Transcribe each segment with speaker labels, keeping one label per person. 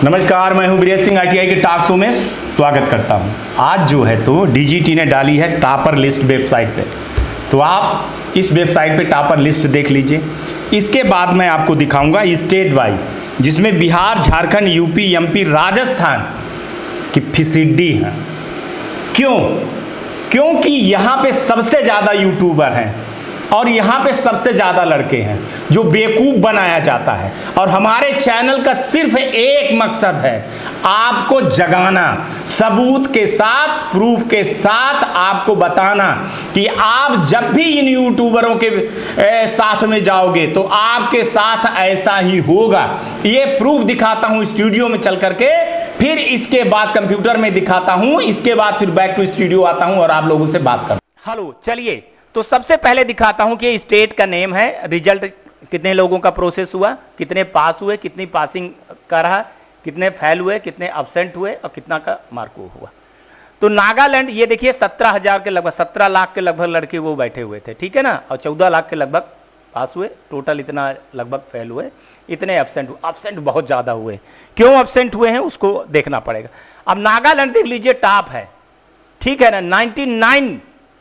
Speaker 1: नमस्कार, मैं हूं वीरेश सिंह, ITI के टॉक शो में स्वागत करता हूं। आज जो है तो DGT ने डाली है टॉपर लिस्ट वेबसाइट पे, तो आप इस वेबसाइट पे टॉपर लिस्ट देख लीजिए। इसके बाद मैं आपको दिखाऊंगा स्टेट वाइज, जिसमें बिहार, झारखंड, यूपी, MP, राजस्थान की फिसिड्डी है। क्यों? क्योंकि यहाँ पे सबसे ज़्यादा यूट्यूबर हैं और यहाँ पे सबसे ज़्यादा लड़के हैं जो बेवकूफ़ बनाया जाता है। और हमारे चैनल का सिर्फ एक मकसद है, आपको जगाना, सबूत के साथ, प्रूफ के साथ आपको बताना कि आप जब भी इन यूट्यूबरों के साथ में जाओगे तो आपके साथ ऐसा ही होगा। ये प्रूफ दिखाता हूँ स्टूडियो में चल करके, फिर इसके बाद कंप्यूटर में दिखाता हूँ, इसके बाद फिर बैक टू स्टूडियो आता हूँ और आप लोगों से बात करता हूँ।
Speaker 2: हेलो, चलिए तो सबसे पहले दिखाता हूं कि स्टेट का नेम है, रिजल्ट कितने लोगों का प्रोसेस हुआ, कितने पास हुए, कितनी पासिंग का रहा, कितने फेल हुए, कितने अब्सेंट हुए और कितना का मार्क हुआ। तो नागालैंड, ये देखिए 17,000 के लगभग, 17 लाख के लगभग लड़के वो बैठे हुए थे, ठीक है ना, और 14 लाख के लगभग पास हुए, टोटल इतना लगभग फेल हुए, इतने अब्सेंट हुए। अब्सेंट बहुत ज़्यादा हुए, क्यों अब्सेंट हुए हैं उसको देखना पड़ेगा। अब नागालैंड देख लीजिए, टॉप है, ठीक है ना, 99,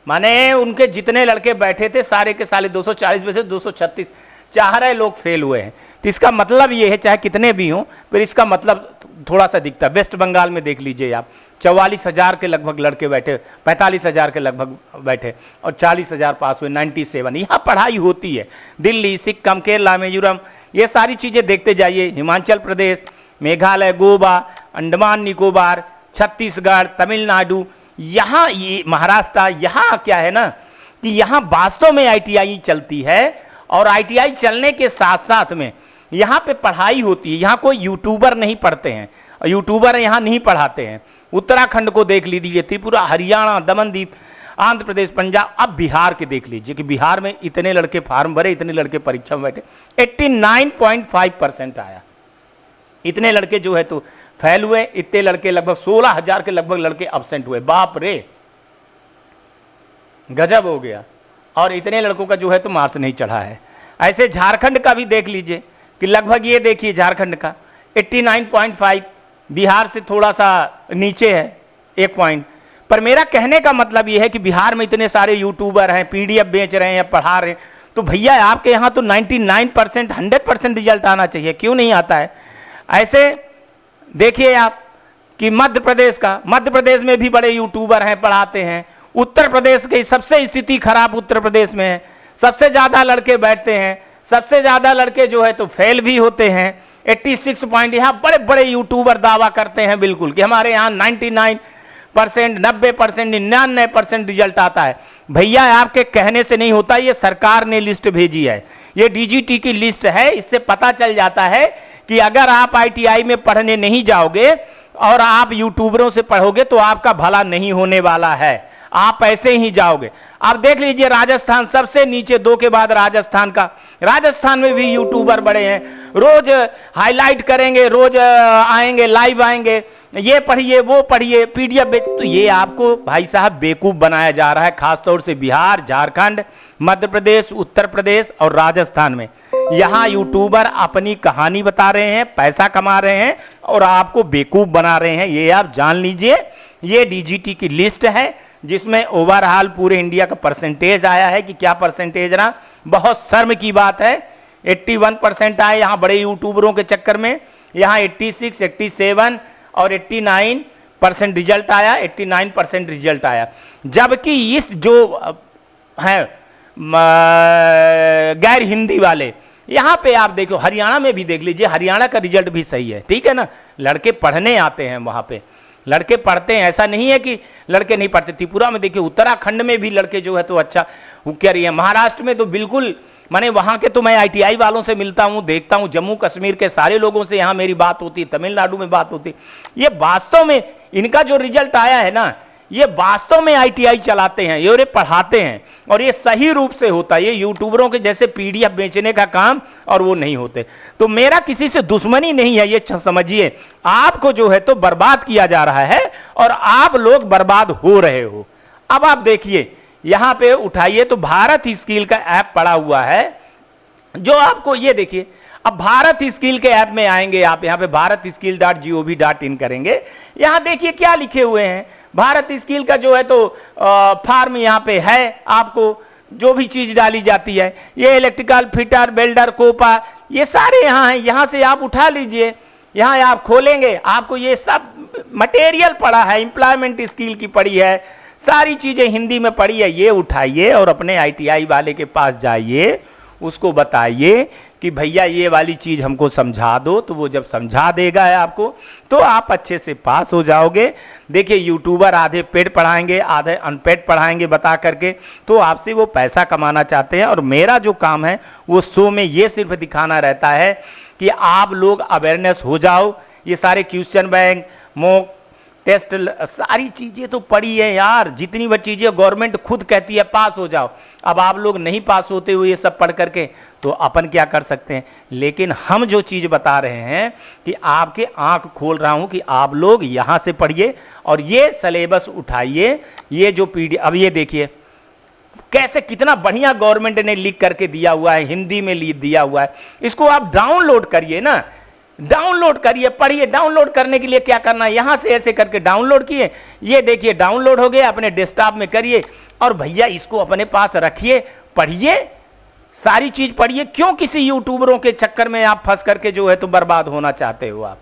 Speaker 2: माने उनके जितने लड़के बैठे थे सारे के सारे 240 में से 236 चाह रहे लोग फेल हुए हैं। तो इसका मतलब ये है, चाहे कितने भी हों, फिर इसका मतलब थोड़ा सा दिखता है। वेस्ट बंगाल में देख लीजिए आप, 44,000 के लगभग लड़के बैठे, 45,000 के लगभग बैठे और 40,000 पास हुए, 97। यहाँ पढ़ाई होती है। दिल्ली, सिक्किम, केरला, मिजोरम, ये सारी चीज़ें देखते जाइए। हिमाचल प्रदेश, मेघालय, गोवा, अंडमान निकोबार, छत्तीसगढ़, तमिलनाडु, यहाँ ये महाराष्ट्र, यहाँ क्या है ना कि यहाँ वास्तव में ITI चलती है और ITI चलने के साथ साथ में यहाँ पे पढ़ाई होती है। यहाँ कोई यूट्यूबर नहीं पढ़ते हैं, यूट्यूबर यहाँ नहीं पढ़ाते हैं। उत्तराखंड को देख लीजिए, त्रिपुरा, हरियाणा, दमनदीप, आंध्र प्रदेश, पंजाब। अब बिहार के देख लीजिए कि बिहार में इतने लड़के फार्म भरे, इतने लड़के परीक्षा में बैठे, 89.5% आया। इतने लड़के जो है तो फेल हुए, इतने लड़के लगभग 16,000 के लगभग लड़के अब्सेंट हुए। बाप रे, गजब हो गया। और इतने लड़कों का जो है तो मार्क्स नहीं चढ़ा है। ऐसे झारखंड का भी देख लीजिए कि लगभग ये देखिए झारखंड का 89.5, बिहार से थोड़ा सा नीचे है 1 पॉइंट। पर मेरा कहने का मतलब ये है कि बिहार में इतने सारे यूट्यूबर हैं, PDF बेच रहे हैं, पढ़ा रहे हैं, तो भैया आपके यहाँ तो 99%, 100% रिजल्ट आना चाहिए, क्यों नहीं आता है? ऐसे देखिए आप कि मध्य प्रदेश का, मध्य प्रदेश में भी बड़े यूट्यूबर हैं, पढ़ाते हैं। उत्तर प्रदेश की सबसे स्थिति खराब उत्तर प्रदेश में है, सबसे ज़्यादा लड़के बैठते हैं, सबसे ज़्यादा लड़के जो है तो फेल भी होते हैं। 86 पॉइंट, यहाँ बड़े बड़े यूट्यूबर दावा करते हैं बिल्कुल कि हमारे यहाँ 99%, 90%, 99% रिजल्ट आता है। भैया आपके कहने से नहीं होता, ये सरकार ने लिस्ट भेजी है, ये DGT की लिस्ट है। इससे पता चल जाता है कि अगर आप ITI में पढ़ने नहीं जाओगे और आप यूट्यूबरों से पढ़ोगे तो आपका भला नहीं होने वाला है, आप ऐसे ही जाओगे। आप देख लीजिए राजस्थान सबसे नीचे, 2 के बाद राजस्थान का। राजस्थान में भी यूट्यूबर बड़े हैं, रोज हाईलाइट करेंगे, रोज आएंगे, लाइव आएंगे, ये पढ़िए, वो पढ़िए, PDF बेच। तो ये आपको भाई साहब बेवकूफ बनाया जा रहा है, खासतौर से बिहार, झारखंड, मध्य प्रदेश, उत्तर प्रदेश और राजस्थान में। यहाँ यूट्यूबर अपनी कहानी बता रहे हैं, पैसा कमा रहे हैं और आपको बेवकूफ बना रहे हैं, ये आप जान लीजिए। ये DGT की लिस्ट है जिसमें ओवरऑल पूरे इंडिया का परसेंटेज आया है कि क्या परसेंटेज रहा। बहुत शर्म की बात है, 81% आए यहाँ बड़े यूट्यूबरों के चक्कर में। यहाँ 86, 87 और 89% रिजल्ट आया, 89% रिजल्ट आया। जबकि इस जो है गैर हिंदी वाले, यहाँ पे आप देखो, हरियाणा में भी देख लीजिए, हरियाणा का रिजल्ट भी सही है, ठीक है ना। लड़के पढ़ने आते हैं वहाँ पे, लड़के पढ़ते हैं, ऐसा नहीं है कि लड़के नहीं पढ़ते। त्रिपुरा में देखिए, उत्तराखंड में भी लड़के जो है तो अच्छा क्या रही है। महाराष्ट्र में तो बिल्कुल, माने वहाँ के तो मैं ITI वालों से मिलता हूँ, देखता हूँ, जम्मू कश्मीर के सारे लोगों से यहाँ मेरी बात होती है, तमिलनाडु में बात होती है। ये वास्तव में इनका जो रिजल्ट आया है ना, ये वास्तव में ITI चलाते हैं, ये पढ़ाते हैं और ये सही रूप से होता है। ये यूट्यूबरों के जैसे PDF बेचने का काम और वो नहीं होते। तो मेरा किसी से दुश्मनी नहीं है, ये समझिए। आपको जो है तो बर्बाद किया जा रहा है और आप लोग बर्बाद हो रहे हो। अब आप देखिए, यहां पे उठाइए तो भारत स्किल का ऐप पड़ा हुआ है, जो आपको ये देखिए अब भारत स्किल के ऐप में आएंगे आप, यहाँ पे bharatskill.gov.in करेंगे। यहाँ देखिए क्या लिखे हुए हैं, भारत स्किल का जो है तो फॉर्म यहाँ पे है, आपको जो भी चीज डाली जाती है, ये इलेक्ट्रिकल फिटर, वेल्डर, कोपा, ये सारे यहाँ हैं। यहाँ से आप उठा लीजिए, यहाँ आप खोलेंगे, आपको ये सब मटेरियल पड़ा है, एम्प्लॉयमेंट स्किल की पड़ी है, सारी चीजें हिंदी में पड़ी है। ये उठाइए और अपने ITI वाले के पास जाइए, उसको बताइए कि भैया ये वाली चीज हमको समझा दो, तो वो जब समझा देगा आपको तो आप अच्छे से पास हो जाओगे। देखिए यूट्यूबर आधे पेड पढ़ाएंगे, आधे अनपेड पढ़ाएंगे बता करके, तो आपसे वो पैसा कमाना चाहते हैं। और मेरा जो काम है वो शो में ये सिर्फ दिखाना रहता है कि आप लोग अवेयरनेस हो जाओ। ये सारे क्वेश्चन बैंक, मॉक टेस्ट, सारी चीजें तो पड़ी है यार, जितनी वो चीजें गवर्नमेंट खुद कहती है पास हो जाओ। अब आप लोग नहीं पास होते हुए ये सब पढ़ करके, तो अपन क्या कर सकते हैं। लेकिन हम जो चीज बता रहे हैं कि आपके आंख खोल रहा हूं कि आप लोग यहां से पढ़िए और ये सिलेबस उठाइए। ये जो PDF, अब ये देखिए कैसे कितना बढ़िया गवर्नमेंट ने लिख करके दिया हुआ है, हिंदी में लिख दिया हुआ है। इसको आप डाउनलोड करिए ना, डाउनलोड करिए, पढ़िए। डाउनलोड करने के लिए क्या करना है, यहां से ऐसे करके डाउनलोड किए, ये देखिए डाउनलोड हो गया, अपने डेस्कटॉप में करिए और भैया इसको अपने पास रखिए, पढ़िए, सारी चीज पढ़िए। क्यों किसी यूट्यूबरों के चक्कर में आप फंस करके जो है तो बर्बाद होना चाहते हो आप,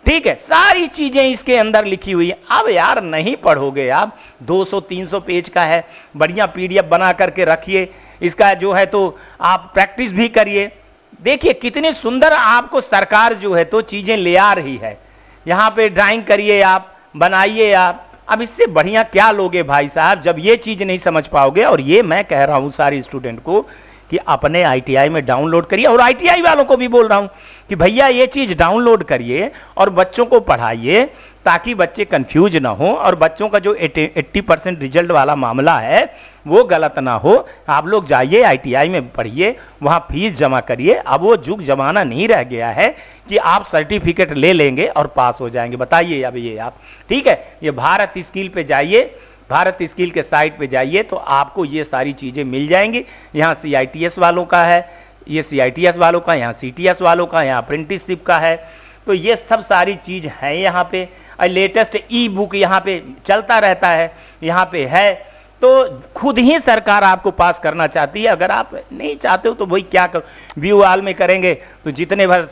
Speaker 2: ठीक है। सारी चीजें इसके अंदर लिखी हुई है। अब यार नहीं पढ़ोगे आप, 200-300 पेज का है, बढ़िया PDF बना करके रखिए, इसका जो है तो आप प्रैक्टिस भी करिए। देखिए कितनी सुंदर आपको सरकार जो है तो चीजें ले आ रही है। यहाँ पे ड्राइंग करिए आप, बनाइए आप। अब इससे बढ़िया क्या लोगे भाई साहब, जब ये चीज नहीं समझ पाओगे। और ये मैं कह रहा हूं सारे स्टूडेंट को कि अपने ITI में डाउनलोड करिए, और ITI वालों को भी बोल रहा हूं कि भैया ये चीज डाउनलोड करिए और बच्चों को पढ़ाइए, ताकि बच्चे कंफ्यूज ना हो और बच्चों का जो 80% रिजल्ट वाला मामला है वो गलत ना हो। आप लोग जाइए ITI में पढ़िए, वहाँ फीस जमा करिए। अब वो जुग जमाना नहीं रह गया है कि आप सर्टिफिकेट ले लेंगे और पास हो जाएंगे। बताइए अब ये आप, ठीक है। ये भारत स्किल पे जाइए, भारत स्किल के साइट पे जाइए तो आपको ये सारी चीज़ें मिल जाएंगी। यहाँ CITS वालों का है, ये CITS वालों का, यहाँ CTS वालों का, यहाँ अप्रेंटिसशिप का है। तो ये सब सारी चीज़ है यहाँ पे। लेटेस्ट E-बुक यहाँ पे चलता रहता है, यहाँ पे है। तो खुद ही सरकार आपको पास करना चाहती है। अगर आप नहीं चाहते हो तो भाई क्या करो, व्यू ऑल में करेंगे तो जितने भर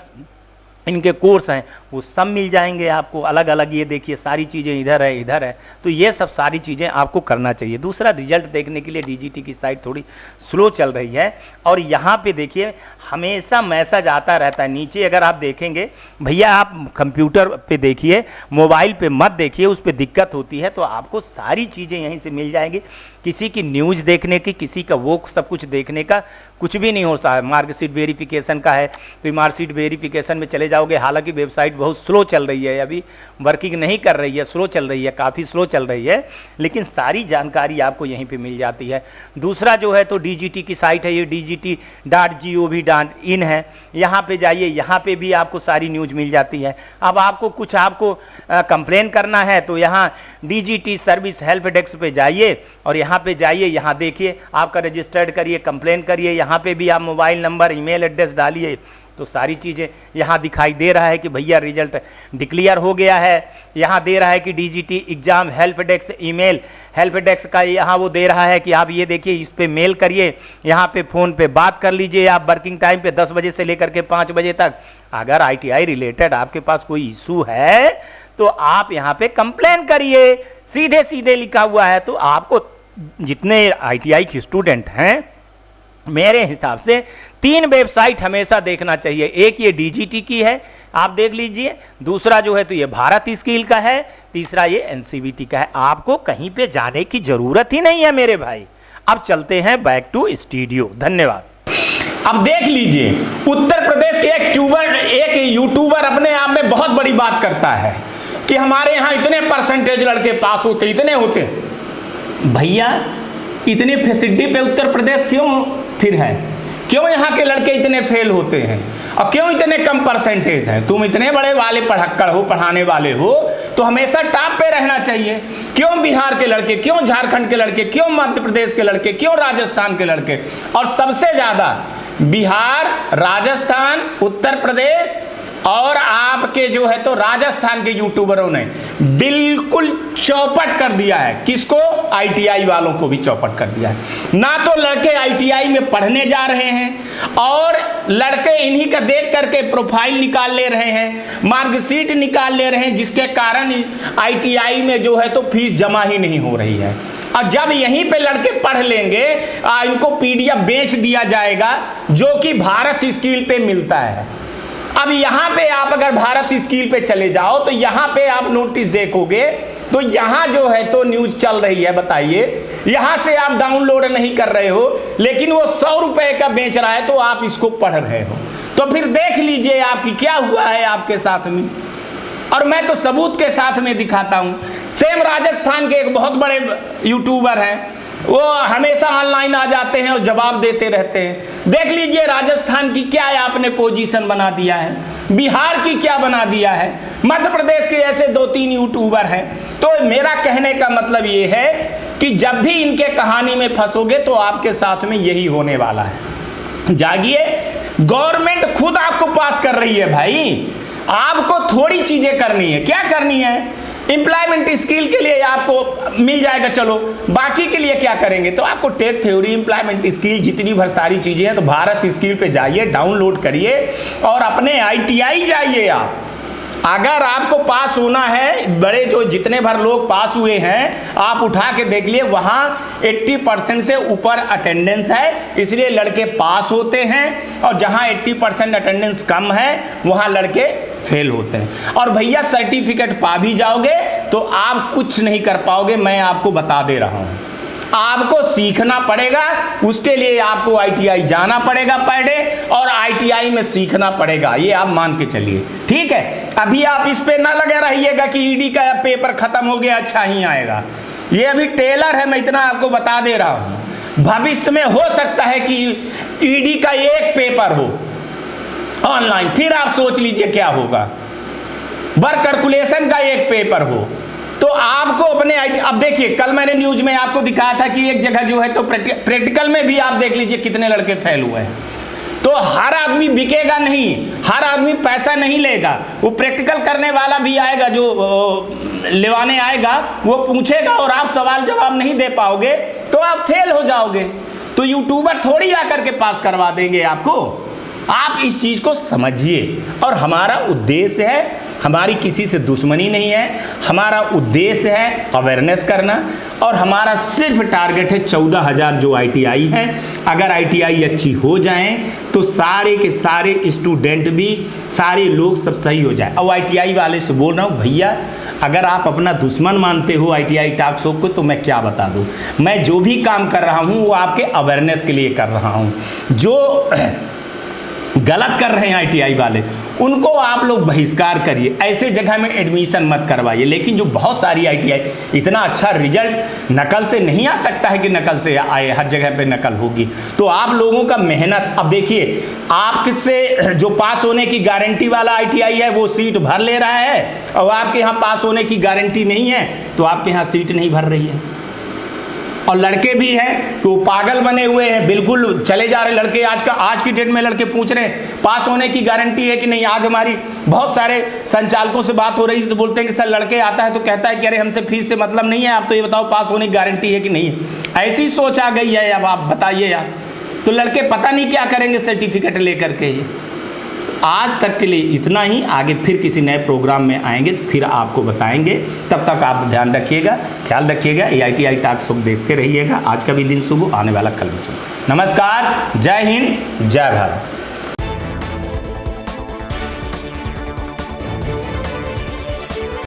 Speaker 2: इनके कोर्स हैं वो सब मिल जाएंगे आपको अलग अलग। ये देखिए सारी चीज़ें इधर है, इधर है। तो ये सब सारी चीज़ें आपको करना चाहिए। दूसरा, रिजल्ट देखने के लिए DGT की साइट थोड़ी स्लो चल रही है। और यहाँ पे देखिए हमेशा मैसेज आता रहता है नीचे। अगर आप देखेंगे भैया, आप कंप्यूटर पे देखिए, मोबाइल पे मत देखिए, उस पर दिक्कत होती है। तो आपको सारी चीज़ें यहीं से मिल जाएंगी। किसी की न्यूज़ देखने की, किसी का वो सब कुछ देखने का कुछ भी नहीं होता है। मार्कशीट वेरिफिकेशन का है तो मार्कशीट वेरिफिकेशन में चले जाओगे। हालांकि वेबसाइट बहुत स्लो चल रही है, अभी वर्किंग नहीं कर रही है, स्लो चल रही है, काफ़ी स्लो चल रही है, लेकिन सारी जानकारी आपको यहीं पे मिल जाती है। दूसरा जो है तो DGT की साइट है, ये DGT.gov.in है। यहाँ पे जाइए, यहाँ पे भी आपको सारी न्यूज़ मिल जाती है। अब आपको कुछ कंप्लेन करना है तो यहाँ DGT सर्विस हेल्प डेस्क पे जाइए और यहाँ पे जाइए, यहाँ देखिए आपका रजिस्टर्ड करिए, कंप्लेन करिए। यहाँ पे भी आप मोबाइल नंबर, ईमेल एड्रेस डालिए तो सारी चीज़ें यहाँ दिखाई दे रहा है कि भैया रिजल्ट डिक्लेयर हो गया है। यहाँ दे रहा है कि DGT exam help desk, email help desk का यहाँ वो दे रहा है कि आप ये देखिए इस पे मेल करिए, यहाँ पे फ़ोन पे बात कर लीजिए आप वर्किंग टाइम पे 10 बजे से लेकर के 5 बजे तक। अगर ITI रिलेटेड आपके पास कोई इशू है तो आप यहाँ पे कंप्लेन करिए, सीधे सीधे लिखा हुआ है। तो आपको जितने ITI के स्टूडेंट हैं, मेरे हिसाब से 3 वेबसाइट हमेशा देखना चाहिए। एक ये DGT की है, आप देख लीजिए। दूसरा जो है तो ये भारत स्किल का है। तीसरा ये NCVT का है। आपको कहीं पे जाने की जरूरत ही नहीं है मेरे भाई। अब चलते हैं बैक टू स्टूडियो। धन्यवाद।
Speaker 1: अब देख लीजिए, उत्तर प्रदेश के एक यूट्यूबर अपने आप में बहुत बड़ी बात करता है कि हमारे यहाँ इतने परसेंटेज लड़के पास होते, इतने होते। भैया इतनी फैसिलिटी पे उत्तर प्रदेश क्यों फिर है? क्यों यहाँ के लड़के इतने फेल होते हैं और क्यों इतने कम परसेंटेज हैं? तुम इतने बड़े वाले पढ़क्कड़ हो, पढ़ाने वाले हो, तो हमेशा टॉप पे रहना चाहिए। क्यों बिहार के लड़के, क्यों झारखंड के लड़के, क्यों मध्य प्रदेश के लड़के, क्यों राजस्थान के लड़के, और सबसे ज़्यादा बिहार, राजस्थान, उत्तर प्रदेश और आपके जो है तो राजस्थान के यूट्यूबरों ने बिल्कुल चौपट कर दिया है। किसको? आईटीआई वालों को भी चौपट कर दिया है। ना तो लड़के आईटीआई में पढ़ने जा रहे हैं और लड़के इन्हीं का देख करके प्रोफाइल निकाल ले रहे हैं, मार्कशीट निकाल ले रहे हैं, जिसके कारण आईटीआई में जो है तो फीस जमा ही नहीं हो रही है। और जब यहीं पे लड़के पढ़ लेंगे, इनको पीडीएफ बेच दिया जाएगा जो कि भारत स्किल पे मिलता है। अब यहाँ पे आप अगर भारत स्किल पे चले जाओ तो यहाँ पे आप नोटिस देखोगे तो यहाँ जो है तो न्यूज चल रही है। बताइए, यहाँ से आप डाउनलोड नहीं कर रहे हो, लेकिन वो 100 रुपए का बेच रहा है तो आप इसको पढ़ रहे हो। तो फिर देख लीजिए आपकी क्या हुआ है आपके साथ में। और मैं तो सबूत के साथ में दिखाता हूं। सेम राजस्थान के एक बहुत बड़े यूट्यूबर हैं, वो हमेशा ऑनलाइन आ जाते हैं और जवाब देते रहते हैं। देख लीजिए राजस्थान की क्या आपने पोजीशन बना दिया है, बिहार की क्या बना दिया है, मध्य प्रदेश के ऐसे 2-3 यूट्यूबर हैं। तो मेरा कहने का मतलब ये है कि जब भी इनके कहानी में फंसोगे तो आपके साथ में यही होने वाला है। जागिए, गवर्नमेंट खुद आपको पास कर रही है भाई, आपको थोड़ी चीजें करनी है। क्या करनी है? एम्प्लॉयमेंट स्किल के लिए आपको मिल जाएगा, चलो बाकी के लिए क्या करेंगे? तो आपको टेट थ्योरी, एम्प्लॉयमेंट स्किल, जितनी भर सारी चीजें हैं तो भारत स्किल पे जाइए, डाउनलोड करिए और अपने आईटीआई जाइए। आप अगर आपको पास होना है, बड़े जो जितने भर लोग पास हुए हैं आप उठा के देख लिए, वहाँ 80% से ऊपर अटेंडेंस है, इसलिए लड़के पास होते हैं। और जहाँ 80% अटेंडेंस कम है वहाँ लड़के फेल होते हैं। और भैया सर्टिफिकेट पा भी जाओगे तो आप कुछ नहीं कर पाओगे, मैं आपको बता दे रहा हूँ। आपको सीखना पड़ेगा, उसके लिए आपको आईटीआई जाना पड़ेगा पर डे, और आईटीआई में सीखना पड़ेगा, ये आप मान के चलिए। ठीक है, अभी आप इस पे ना लगे रहिएगा कि ईडी का पेपर खत्म हो गया अच्छा ही आएगा। ये अभी टेलर है, मैं इतना आपको बता दे रहा हूँ। भविष्य में हो सकता है कि ईडी का एक पेपर हो ऑनलाइन, फिर आप सोच लीजिए क्या होगा। वर्क कैलकुलेशन का एक पेपर हो तो आपको अपने अब देखिए, कल मैंने न्यूज में आपको दिखाया था कि एक जगह जो है तो प्रैक्टिकल में भी आप देख लीजिए कितने लड़के फेल हुए हैं। तो हर आदमी बिकेगा नहीं, हर आदमी पैसा नहीं लेगा। वो प्रैक्टिकल करने वाला भी आएगा, जो लेवाने आएगा वो पूछेगा और आप सवाल जवाब नहीं दे पाओगे तो आप फेल हो जाओगे। तो यूट्यूबर थोड़ी आकर के पास करवा देंगे आपको। आप इस चीज को समझिए। और हमारा उद्देश्य है, हमारी किसी से दुश्मनी नहीं है, हमारा उद्देश्य है अवेयरनेस करना। और हमारा सिर्फ टारगेट है 14,000 जो आईटीआई हैं। अगर आईटीआई अच्छी हो जाएं तो सारे के सारे स्टूडेंट भी, सारे लोग सब सही हो जाए। और आईटीआई वाले से बोल रहा हूँ, भैया अगर आप अपना दुश्मन मानते हो आईटीआई टॉक शो को तो मैं क्या बता दूँ। मैं जो भी काम कर रहा हूँ वो आपके अवेयरनेस के लिए कर रहा हूँ। जो गलत कर रहे हैं आईटीआई वाले उनको आप लोग बहिष्कार करिए, ऐसे जगह में एडमिशन मत करवाइए। लेकिन जो बहुत सारी आईटीआई, इतना अच्छा रिजल्ट नकल से नहीं आ सकता है कि नकल से आए, हर जगह पे नकल होगी। तो आप लोगों का मेहनत, अब देखिए आपसे जो पास होने की गारंटी वाला आईटीआई है वो सीट भर ले रहा है, और आपके यहाँ पास होने की गारंटी नहीं है तो आपके यहाँ सीट नहीं भर रही है। और लड़के भी हैं तो पागल बने हुए हैं, बिल्कुल चले जा रहे लड़के। आज की डेट में लड़के पूछ रहे हैं पास होने की गारंटी है कि नहीं। आज हमारी बहुत सारे संचालकों से बात हो रही थी तो बोलते हैं कि सर लड़के आता है तो कहता है कि अरे हमसे फीस से मतलब नहीं है, आप तो ये बताओ पास होने की गारंटी है कि नहीं। ऐसी सोच आ गई है, अब आप बताइए यार। तो लड़के पता नहीं क्या करेंगे सर्टिफिकेट लेकर के। आज तक के लिए इतना ही, आगे फिर किसी नए प्रोग्राम में आएंगे तो फिर आपको बताएंगे। तब तक आप ध्यान रखिएगा, ख्याल रखिएगा, आईटीआई टॉक शो देखते रहिएगा। आज का भी दिन शुभ, आने वाला कल भी शुभ। नमस्कार, जय हिंद, जय भारत।